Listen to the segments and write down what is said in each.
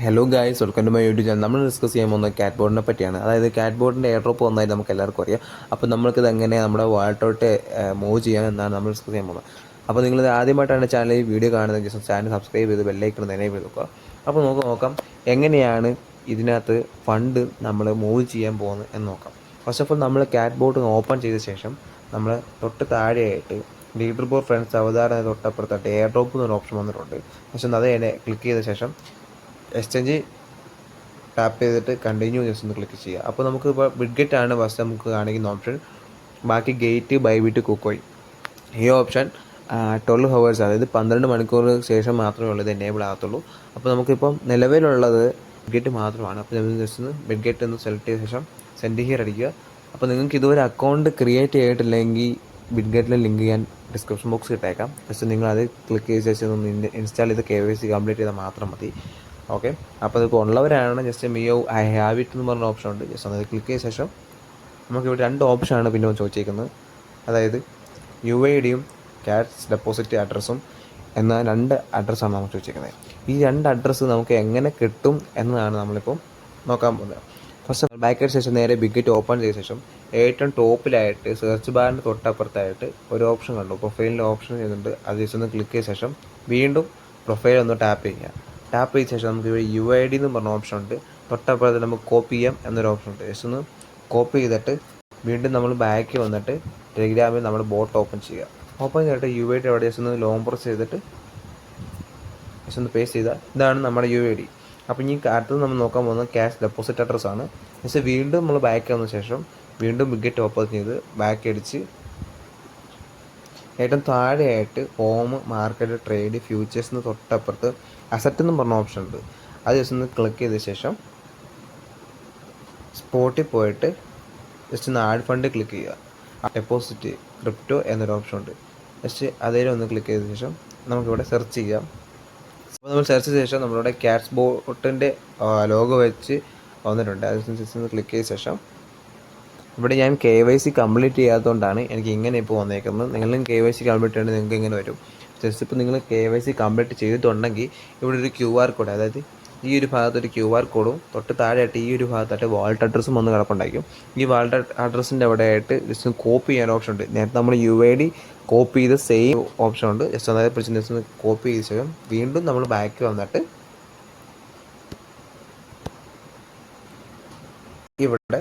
Hello guys, welcome to my YouTube channel. നമ്മൾ discuss ചെയ്യാൻ പോകുന്നത് കാറ്റ് ബോർഡിനെ പറ്റിയാണ്. അതായത് കാറ്റ് ബോർഡിൻ്റെ എയർ ഡ്രോപ്പ് വന്നായി നമുക്ക് എല്ലാവർക്കും അറിയാം. അപ്പോൾ നമ്മൾക്കിത് എങ്ങനെ നമ്മുടെ വാൾട്ടോട്ട് മൂവ് ചെയ്യാം എന്നാണ് നമ്മൾ ഡിസ്കസ് ചെയ്യാൻ പോകുന്നത്. അപ്പോൾ നിങ്ങളിത് ആദ്യമായിട്ടാണ് ചാനൽ ഈ വീഡിയോ കാണുന്നത്, ജസ്റ്റ് ചാനൽ സബ്സ്ക്രൈബ് ചെയ്ത് ബെല്ലൈക്കൺ എനേബിൾ ചെയ്ത് നോക്കുക. അപ്പോൾ നമുക്ക് നോക്കാം എങ്ങനെയാണ് ഇതിനകത്ത് ഫണ്ട് നമ്മൾ മൂവ് ചെയ്യാൻ പോകുന്നത് എന്ന് നോക്കാം. ഫസ്റ്റ് ഓഫ് ഓൾ നമ്മൾ കാറ്റ് ബോർഡ് ഓപ്പൺ ചെയ്ത ശേഷം നമ്മൾ തൊട്ട് താഴെയായിട്ട് ലീഡർ ബോർഡ് ഫ്രണ്ട്സ് അവതാരം തൊട്ടപ്പുറത്തായിട്ട് എയർ ഡ്രോപ്പ് എന്നൊരു ഓപ്ഷൻ വന്നിട്ടുണ്ട്. പക്ഷേ അത് ക്ലിക്ക് ചെയ്ത ശേഷം എക്സ്ചേഞ്ച് ടാപ്പ് ചെയ്തിട്ട് കണ്ടിന്യൂ ജസ്റ്റ് ഒന്ന് ക്ലിക്ക് ചെയ്യുക. അപ്പോൾ നമുക്ക് ഇപ്പോൾ ബിഡ്ഗെറ്റ് ആണ് ഫസ്റ്റ് നമുക്ക് കാണിക്കുന്ന ഓപ്ഷൻ. ബാക്കി ഗേറ്റ്, ബൈബിറ്റ്, കുക്കോയിൻ ഈ ഓപ്ഷൻ 12 ഹവേഴ്സ്, അതായത് 12 മണിക്കൂർ ശേഷം മാത്രമേ ഉള്ളത് എനേബിൾ ആകത്തുള്ളൂ. അപ്പോൾ നമുക്കിപ്പം നിലവിലുള്ളത് ബിഡ്ഗെറ്റ് മാത്രമാണ്. അപ്പോൾ നമ്മൾ ജസ്റ്റ് ഒന്ന് ബിഡ്ഗെറ്റ് ഒന്ന് സെലക്ട് ചെയ്ത ശേഷം സെൻഡ് ഹിയർ അടിക്കുക. അപ്പോൾ നിങ്ങൾക്ക് ഇതുവരെ അക്കൗണ്ട് ക്രിയേറ്റ് ചെയ്തിട്ടില്ലെങ്കിൽ ബിഡ്ഗെറ്റിൽ ലിങ്ക് ചെയ്യാൻ ഡിസ്ക്രിപ്ഷൻ ബോക്സ് ഇട്ടേക്കാം. ജസ്റ്റ് നിങ്ങളത് ക്ലിക്ക് ചെയ്ത ശേഷം ഒന്ന് ഇൻസ്റ്റാൾ ചെയ്ത് KYC കംപ്ലീറ്റ് ചെയ്താൽ മാത്രം മതി. ഓക്കെ, അപ്പോൾ അതിപ്പോൾ ഉള്ളവരാണ് ജസ്റ്റ് മിയോ ഐ ഹാവ് ഇറ്റ് എന്ന് പറഞ്ഞ ഓപ്ഷൻ ഉണ്ട്. ജസ്റ്റ് അത് ക്ലിക്ക് ചെയ്ത ശേഷം നമുക്കിവിടെ 2 ഓപ്ഷനാണ് പിന്നെ ചോദിച്ചേക്കുന്നത്. അതായത് UID-യും ക്യാഷ് ഡെപ്പോസിറ്റ് അഡ്രസ്സും എന്ന 2 അഡ്രസ്സാണ് നമുക്ക് ചോദിച്ചേക്കുന്നത്. ഈ 2 അഡ്രസ്സ് നമുക്ക് എങ്ങനെ കിട്ടും എന്നതാണ് നമ്മളിപ്പോൾ നോക്കാൻ പോകുന്നത്. ഫസ്റ്റ് ബാക്ക് അടിച്ച ശേഷം നേരെ ബിഗ്ഗെറ്റ് ഓപ്പൺ ചെയ്ത ശേഷം ഏറ്റവും ടോപ്പിലായിട്ട് സെർച്ച് ബാറിൻ്റെ തൊട്ടപ്പുറത്തായിട്ട് ഒരു ഓപ്ഷൻ കണ്ടു, പ്രൊഫൈലിൻ്റെ ഓപ്ഷൻ ചെയ്യുന്നുണ്ട്. അത് ജസ്റ്റ് ഒന്ന് ക്ലിക്ക് ചെയ്ത ശേഷം വീണ്ടും പ്രൊഫൈൽ ഒന്ന് ടാപ്പ് ചെയ്യുക. ടാപ്പ് ചെയ്ത ശേഷം നമുക്ക് ഇവിടെ UID എന്ന് പറഞ്ഞ ഓപ്ഷൻ ഉണ്ട്. തൊട്ടപ്പുറത്ത് നമുക്ക് കോപ്പി ചെയ്യാം എന്നൊരു ഓപ്ഷൻ ഉണ്ട്. ജസ്റ്റ് ഒന്ന് കോപ്പി ചെയ്തിട്ട് വീണ്ടും നമ്മൾ ബാക്ക് വന്നിട്ട് ടെലിഗ്രാമിൽ നമ്മൾ ബോട്ട് ഓപ്പൺ ചെയ്യുക. ഓപ്പൺ ചെയ്തിട്ട് UID അവിടെ ജസ്റ്റ് ഒന്ന് ലോങ് പ്രസ് ചെയ്തിട്ട് ജസ്റ്റ് ഒന്ന് പേസ്റ്റ് ചെയ്താൽ ഇതാണ് നമ്മുടെ UID. അപ്പോൾ ഇനി അടുത്തത് നമ്മൾ നോക്കാൻ പോകുന്നത് ക്യാഷ് ഡെപ്പോസിറ്റ് അഡ്രസ്സ് ആണ്. ജസ്റ്റ് വീണ്ടും നമ്മൾ ബാക്ക് വന്ന ശേഷം വീണ്ടും ബിഗ്ഗെറ്റ് ഓപ്പൺ ചെയ്ത് ബാക്ക് അടിച്ച് ഏറ്റവും താഴെയായിട്ട് ഹോം, മാർക്കറ്റ്, ട്രേഡ്, ഫ്യൂച്ചേഴ്സ് എന്ന് തൊട്ടപ്പുറത്ത് അസറ്റ് എന്ന് പറഞ്ഞ ഓപ്ഷൻ ഉണ്ട്. അത് ജസ്റ്റ് ഒന്ന് ക്ലിക്ക് ചെയ്ത ശേഷം സ്പോട്ടിൽ പോയിട്ട് ജസ്റ്റ് ഒന്ന് ആഡ് ഫണ്ട് ക്ലിക്ക് ചെയ്യുക. ഡെപ്പോസിറ്റ് ക്രിപ്റ്റോ എന്നൊരു ഓപ്ഷൻ ഉണ്ട്. ജസ്റ്റ് അതിൽ ഒന്ന് ക്ലിക്ക് ചെയ്ത ശേഷം നമുക്കിവിടെ സെർച്ച് ചെയ്യാം. അപ്പോൾ നമ്മൾ സെർച്ച് ചെയ്ത ശേഷം നമ്മളിവിടെ ക്യാഷ് ബോട്ടിൻ്റെ ലോഗോ വെച്ച് വന്നിട്ടുണ്ട്. അത് ജസ്റ്റ് ഒന്ന് ക്ലിക്ക് ചെയ്ത ശേഷം ഇവിടെ ഞാൻ KYC കംപ്ലീറ്റ് ചെയ്യാത്തതുകൊണ്ടാണ് എനിക്ക് ഇങ്ങനെ ഇപ്പോൾ വന്നേക്കുന്നത്. നിങ്ങളും KYC കംപ്ലീറ്റ് ചെയ്യണമെങ്കിൽ നിങ്ങൾക്ക് ഇങ്ങനെ വരും. ജസ്റ്റ് ഇപ്പോൾ നിങ്ങൾ KYC കംപ്ലീറ്റ് ചെയ്തിട്ടുണ്ടെങ്കിൽ ഇവിടെ ഒരു QR കോഡ്, അതായത് ഈ ഒരു ഭാഗത്തൊരു QR കോഡും തൊട്ട് താഴെയായിട്ട് ഈ ഒരു ഭാഗത്തായിട്ട് വാൾട്ട് അഡ്രസ്സും വന്ന് കിടപ്പുണ്ടായിരിക്കും. ഈ വാൾട്ട് അഡ്രസ്സിൻ്റെ അവിടെ ആയിട്ട് ജസ്റ്റ് കോപ്പി ചെയ്യാൻ ഓപ്ഷൻ ഉണ്ട്. നേരത്തെ നമ്മൾ UID കോപ്പി ചെയ്ത് സെയിം ഓപ്ഷൻ ഉണ്ട്. ജസ്റ്റ് അതായത് ജസ്റ്റ് കോപ്പി ചെയ്ത ശേഷം വീണ്ടും നമ്മൾ ബാക്ക് വന്നിട്ട് ഇവിടെ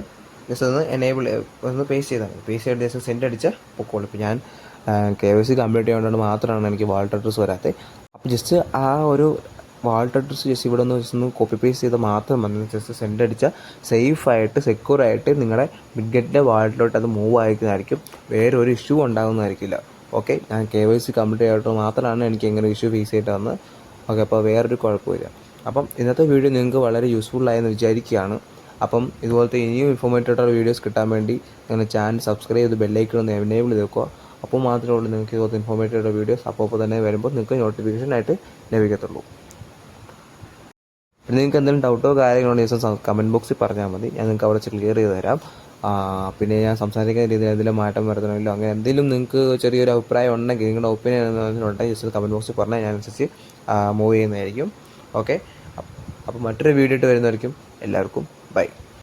ജസ്റ്റ് ഒന്ന് എനേബിൾ ഒന്ന് പേസ്റ്റ് ചെയ്താൽ മതി. പേസ്റ്റ് ചെയ്ത് ജസ്റ്റ് സെൻഡ് അടിച്ചാൽ പൊക്കോളൂ. ഇപ്പോൾ ഞാൻ KYC കംപ്ലീറ്റ് ചെയ്യാൻ മാത്രമാണ് എനിക്ക് വാൾട്ട് അഡ്രസ്സ് വരാത്തത്. അപ്പോൾ ജസ്റ്റ് ആ ഒരു വാൾട്ട് അഡ്രസ്സ് ജസ്റ്റ് ഇവിടെ ഒന്ന് ജസ്റ്റ് ഒന്ന് കോപ്പി പേസ്റ്റ് ചെയ്താൽ മാത്രം മതി. ജസ്റ്റ് സെൻഡ് അടിച്ചാൽ സേഫായിട്ട് സെക്യൂറായിട്ട് നിങ്ങളുടെ ബിഗ്ഗെറ്റിൻ്റെ വാൾട്ടിലോട്ട് അത് മൂവ് ആയിരിക്കുന്നതായിരിക്കും. വേറെ ഒരു ഇഷ്യൂ ഉണ്ടാകുന്നതായിരിക്കില്ല. ഓക്കെ, ഞാൻ KYC കംപ്ലീറ്റ് ചെയ്തിട്ട് മാത്രമാണ് എനിക്ക് എങ്ങനെ ഇഷ്യൂ ഫേസ് ചെയ്തിട്ട് വന്നത്. ഓക്കെ, അപ്പോൾ വേറൊരു കുഴപ്പമില്ല. അപ്പം ഇന്നത്തെ വീഡിയോ നിങ്ങൾക്ക് വളരെ യൂസ്ഫുള്ളായെന്ന് വിചാരിക്കുകയാണ്. അപ്പം ഇതുപോലത്തെ ഇനിയും ഇൻഫോർമേറ്റീവായിട്ടുള്ള വീഡിയോസ് കിട്ടാൻ വേണ്ടി നിങ്ങളുടെ ചാനൽ സബ്സ്ക്രൈബ് ചെയ്ത് ബെല്ലൈക്കൺ ഒന്ന് എനേബിൾ ചെയ്ത് വെക്കുക. അപ്പോൾ മാത്രമേ ഉള്ളൂ നിങ്ങൾക്ക് ഇതുപോലത്തെ ഇൻഫോർമേറ്റീവായിട്ടുള്ള വീഡിയോസ് അപ്പോൾ തന്നെ വരുമ്പോൾ നിങ്ങൾക്ക് നോട്ടിഫിക്കേഷനായിട്ട് ലഭിക്കത്തുള്ളൂ. പിന്നെ നിങ്ങൾക്ക് എന്തെങ്കിലും ഡൗട്ടോ കാര്യങ്ങളോ ജസ്റ്റ് കമൻറ്റ് ബോക്സിൽ പറഞ്ഞാൽ മതി. ഞാൻ നിങ്ങൾക്ക് അവിടെ ക്ലിയർ ചെയ്ത് തരാം. പിന്നെ ഞാൻ സംസാരിക്കുന്ന രീതിയിൽ എന്തെങ്കിലും മാറ്റം വരുത്തണമല്ലോ അങ്ങനെ എന്തെങ്കിലും നിങ്ങൾക്ക് ചെറിയൊരു അഭിപ്രായം ഉണ്ടെങ്കിൽ, നിങ്ങളുടെ ഒപ്പീനിയൻ ഉണ്ടെങ്കിൽ ജസ്റ്റ് കമൻറ്റ് ബോക്സിൽ പറഞ്ഞാൽ ഞാൻ അനുസരിച്ച് മൂവ് ചെയ്യുന്നതായിരിക്കും. ഓക്കെ, അപ്പോൾ മറ്റൊരു വീഡിയോ ഇട്ട് വരുന്നതായിരിക്കും. എല്ലാവർക്കും ബൈ.